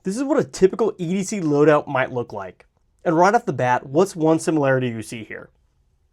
This is what a typical EDC loadout might look like. And right off the bat, what's one similarity you see here?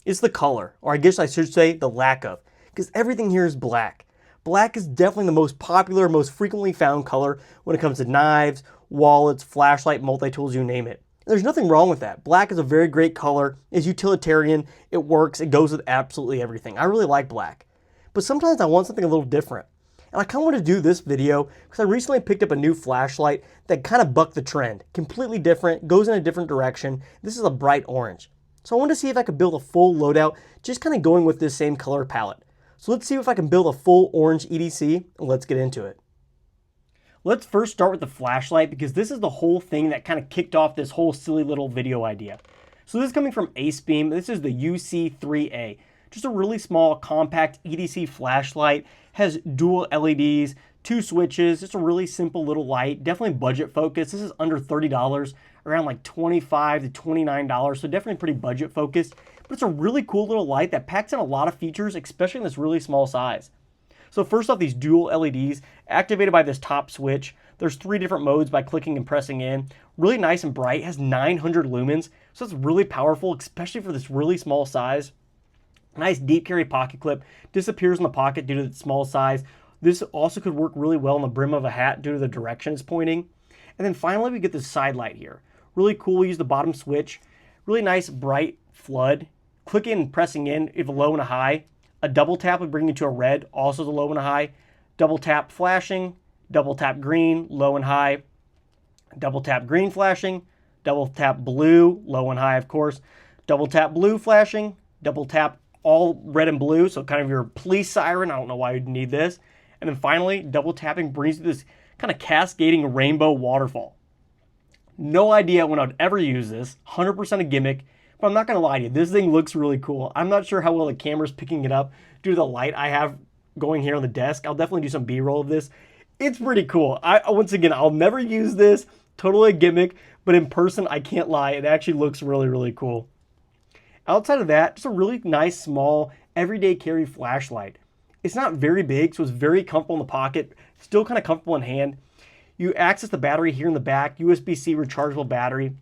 It's the color, or I guess I should say the lack of, because everything here is black. Black is definitely the most popular, most frequently found color when it comes to knives, wallets, flashlight, multi-tools, you name it. There's nothing wrong with that. Black is a very great color, it's utilitarian, it works, it goes with absolutely everything. I really like black. But sometimes I want something a little different. And I kind of want to do this video because I recently picked up a new flashlight that kind of bucked the trend. Completely different, goes in a different direction. This is a bright orange. So I wanted to see if I could build a full loadout, just kind of going with this same color palette. So let's see if I can build a full orange EDC, and let's get into it. Let's first start with the flashlight because this is the whole thing that kind of kicked off this whole silly little video idea. So this is coming from Acebeam. This is the UC3A. Just a really small, compact EDC flashlight. Has dual LEDs, 2 switches, just a really simple little light. Definitely budget focused. This is under $30, around like $25 to $29, so definitely pretty budget focused. But it's a really cool little light that packs in a lot of features, especially in this really small size. So first off, these dual LEDs activated by this top switch. There's 3 different modes by clicking and pressing in. Really nice and bright. It has 900 lumens, so it's really powerful, especially for this really small size. Nice deep carry pocket clip, disappears in the pocket due to its small size. This also could work really well on the brim of a hat due to the direction it's pointing. And then finally we get this side light here. Really cool, we use the bottom switch. Really nice bright flood. Clicking and pressing in, you have a low and a high. A double tap would bring you to a red, also the low and a high. Double tap flashing, double tap green, low and high. Double tap green flashing, double tap blue, low and high of course. Double tap blue flashing, double tap all red and blue, so kind of your police siren. I don't know why you'd need this. And then finally, double tapping brings you this kind of cascading rainbow waterfall. No idea when I'd ever use this, 100% a gimmick, but I'm not going to lie to you, this thing looks really cool. I'm not sure how well the camera's picking it up due to the light I have going here on the desk. I'll definitely do some B-roll of this. It's pretty cool. Once again, I'll never use this, totally a gimmick, but in person, I can't lie, it actually looks really, really cool. Outside of that, just a really nice, small, everyday carry flashlight. It's not very big, so it's very comfortable in the pocket, still kind of comfortable in hand. You access the battery here in the back, USB-C rechargeable battery.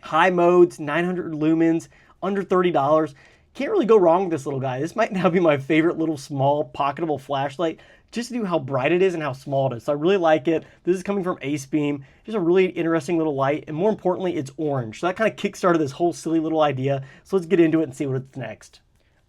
High modes, 900 lumens, under $30. Can't really go wrong with this little guy. This might now be my favorite little small pocketable flashlight, just to do how bright it is and how small it is. So I really like it. This is coming from Acebeam. Just a really interesting little light, and more importantly, it's orange. So that kind of kickstarted this whole silly little idea. So let's get into it and see what's next.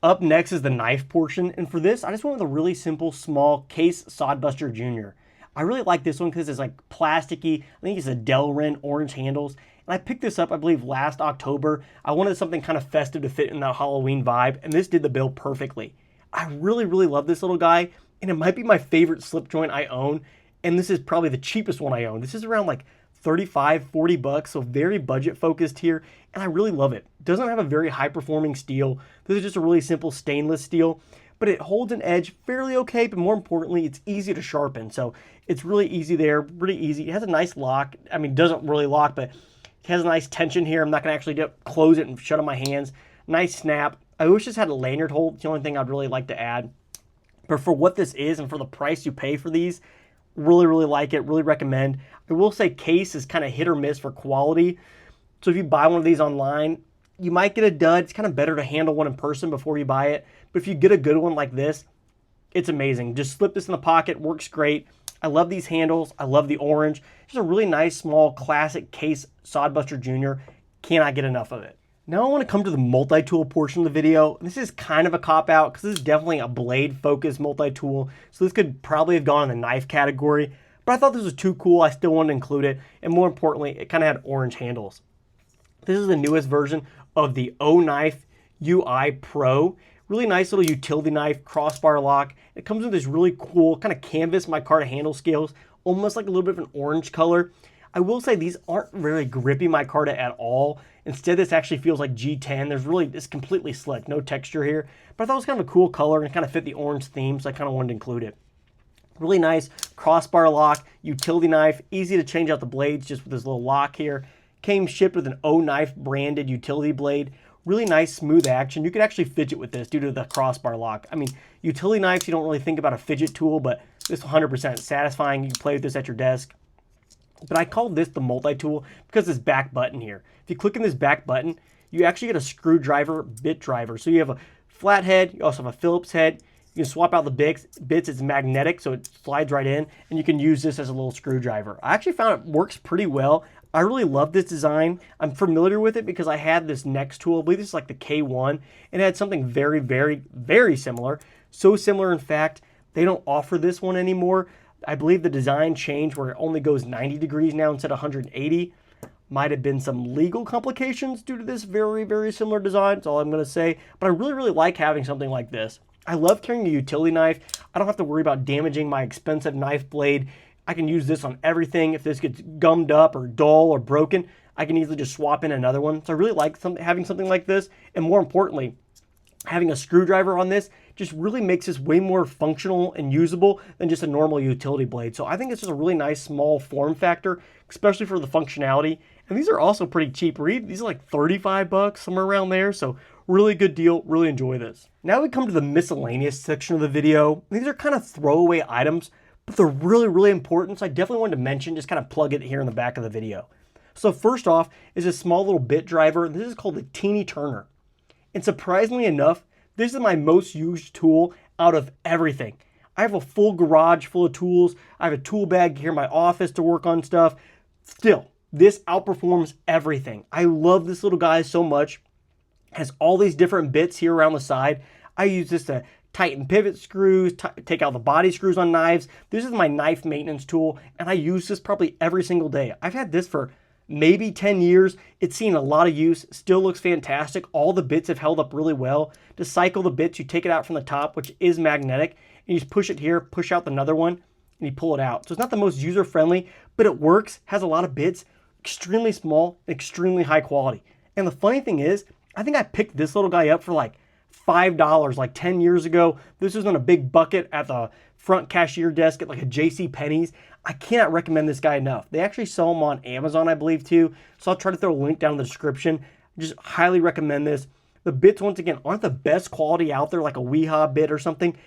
Up next is the knife portion, and for this, I just went with a really simple, small Case Sodbuster Jr. I really like this one because it's like plasticky. I think it's a Delrin orange handles. And I picked this up, I believe, last October. I wanted something kind of festive to fit in that Halloween vibe, and this did the bill perfectly. I really, really love this little guy, and it might be my favorite slip joint I own, and this is probably the cheapest one I own. This is around like 35, 40 bucks, so very budget focused here, and I really love it. Doesn't have a very high performing steel. This is just a really simple stainless steel, but it holds an edge fairly okay, but more importantly, it's easy to sharpen, so it's really easy there, pretty easy. It has a nice lock. I mean, it doesn't really lock, but it has a nice tension here. I'm not going to actually close it and shut on my hands. Nice snap. I wish this had a lanyard hold. It's the only thing I'd really like to add. But for what this is and for the price you pay for these, really, really like it. Really recommend. I will say Case is kind of hit or miss for quality. So if you buy one of these online, you might get a dud. It's kind of better to handle one in person before you buy it. But if you get a good one like this, it's amazing. Just slip this in the pocket. Works great. I love these handles. I love the orange. Just a really nice, small, classic Case Sodbuster Jr. Cannot get enough of it. Now I want to come to the multi-tool portion of the video. This is kind of a cop-out because this is definitely a blade-focused multi-tool. So this could probably have gone in the knife category. But I thought this was too cool. I still wanted to include it. And more importantly, it kind of had orange handles. This is the newest version of the O-Knife UI Pro. Really nice little utility knife, crossbar lock. It comes with this really cool kind of canvas micarta handle scales, almost like a little bit of an orange color. I will say these aren't very grippy micarta at all. Instead, this actually feels like G10. It's completely slick, no texture here. But I thought it was kind of a cool color and kind of fit the orange theme, so I kind of wanted to include it. Really nice crossbar lock, utility knife, easy to change out the blades just with this little lock here. Came shipped with an O-Knife branded utility blade. Really nice, smooth action. You could actually fidget with this due to the crossbar lock. I mean, utility knives, you don't really think about a fidget tool, but this 100% satisfying. You can play with this at your desk. But I call this the multi-tool because this back button here. If you click in this back button, you actually get a screwdriver bit driver. So you have a flat head, you also have a Phillips head. You can swap out the bits. It's magnetic, so it slides right in, and you can use this as a little screwdriver. I actually found it works pretty well. I really love this design. I'm familiar with it because I had this next tool. I believe this is like the K1, and it had something very, very, very similar. So similar, in fact, they don't offer this one anymore. I believe the design changed where it only goes 90 degrees now instead of 180. Might have been some legal complications due to this very, very similar design. That's all I'm going to say. But I really, really like having something like this. I love carrying a utility knife. I don't have to worry about damaging my expensive knife blade. I can use this on everything. If this gets gummed up or dull or broken, I can easily just swap in another one. So I really like having something like this. And more importantly, having a screwdriver on this just really makes this way more functional and usable than just a normal utility blade. So I think it's just a really nice small form factor, especially for the functionality. And these are also pretty cheap. These are like 35 bucks, somewhere around there. So really good deal. Really enjoy this. Now we come to the miscellaneous section of the video. These are kind of throwaway items, but they're really, really important. So I definitely wanted to mention, just kind of plug it here in the back of the video. So first off is a small little bit driver. This is called the Teeny Turner. And surprisingly enough, this is my most used tool out of everything. I have a full garage full of tools. I have a tool bag here in my office to work on stuff. Still, this outperforms everything. I love this little guy so much. It has all these different bits here around the side. I use this to tighten pivot screws, take out the body screws on knives. This is my knife maintenance tool, and I use this probably every single day. I've had this for maybe 10 years. It's seen a lot of use, still looks fantastic. All the bits have held up really well. To cycle the bits, you take it out from the top, which is magnetic, and you just push it here, push out another one, and you pull it out. So it's not the most user-friendly, but it works, has a lot of bits, extremely small, extremely high quality. And the funny thing is, I think I picked this little guy up for like $5 like 10 years ago. This was in a big bucket at the front cashier desk at like a JC Penney's. I cannot recommend this guy enough. They actually sell them on Amazon, I believe, too. So I'll try to throw a link down in the description. Just highly recommend this. The bits, once again, aren't the best quality out there, like a Weehaw bit or something.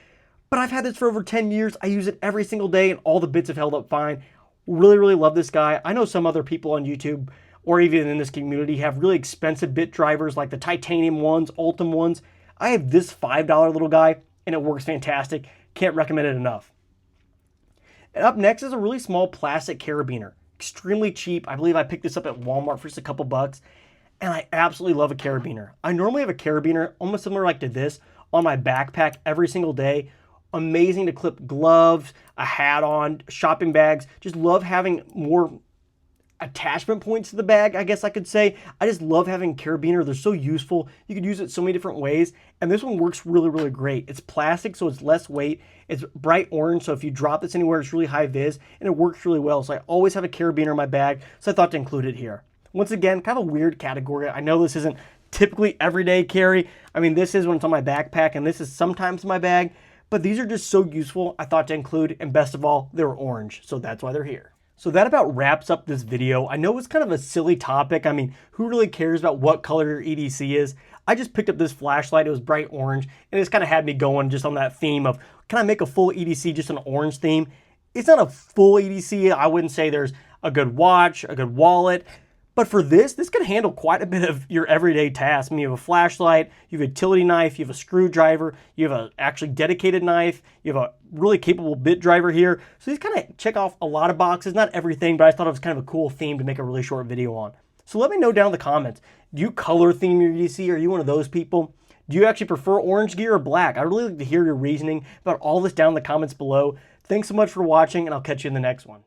But I've had this for over 10 years. I use it every single day, and all the bits have held up fine. Really, really love this guy. I know some other people on YouTube or even in this community have really expensive bit drivers like the titanium ones, Ultim ones. I have this $5 little guy, and it works fantastic. Can't recommend it enough. And up next is a really small plastic carabiner. Extremely cheap. I believe I picked this up at Walmart for just a couple bucks. And I absolutely love a carabiner. I normally have a carabiner almost similar like to this on my backpack every single day. Amazing to clip gloves, a hat on, shopping bags. Just love having more attachment points to the bag, I guess I could say. I just love having a carabiner. They're so useful. You could use it so many different ways. And this one works really, really great. It's plastic, so it's less weight. It's bright orange, so if you drop this anywhere, it's really high vis, and it works really well. So I always have a carabiner in my bag, so I thought to include it here. Once again, kind of a weird category. I know this isn't typically everyday carry. I mean, this is when it's on my backpack, and this is sometimes in my bag. But these are just so useful, I thought to include, and best of all, they were orange, so that's why they're here. So that about wraps up this video. I know it's kind of a silly topic. I mean, who really cares about what color your EDC is? I just picked up this flashlight. It was bright orange, and it's kind of had me going just on that theme of, can I make a full EDC just an orange theme? It's not a full EDC. I wouldn't say there's a good watch, a good wallet. But for this can handle quite a bit of your everyday tasks. I mean, you have a flashlight, you have a utility knife, you have a screwdriver, you have a actually dedicated knife, you have a really capable bit driver here. So these kind of check off a lot of boxes, not everything, but I thought it was kind of a cool theme to make a really short video on. So let me know down in the comments, do you color theme your EDC? Are you one of those people? Do you actually prefer orange gear or black? I'd really like to hear your reasoning about all this down in the comments below. Thanks so much for watching, and I'll catch you in the next one.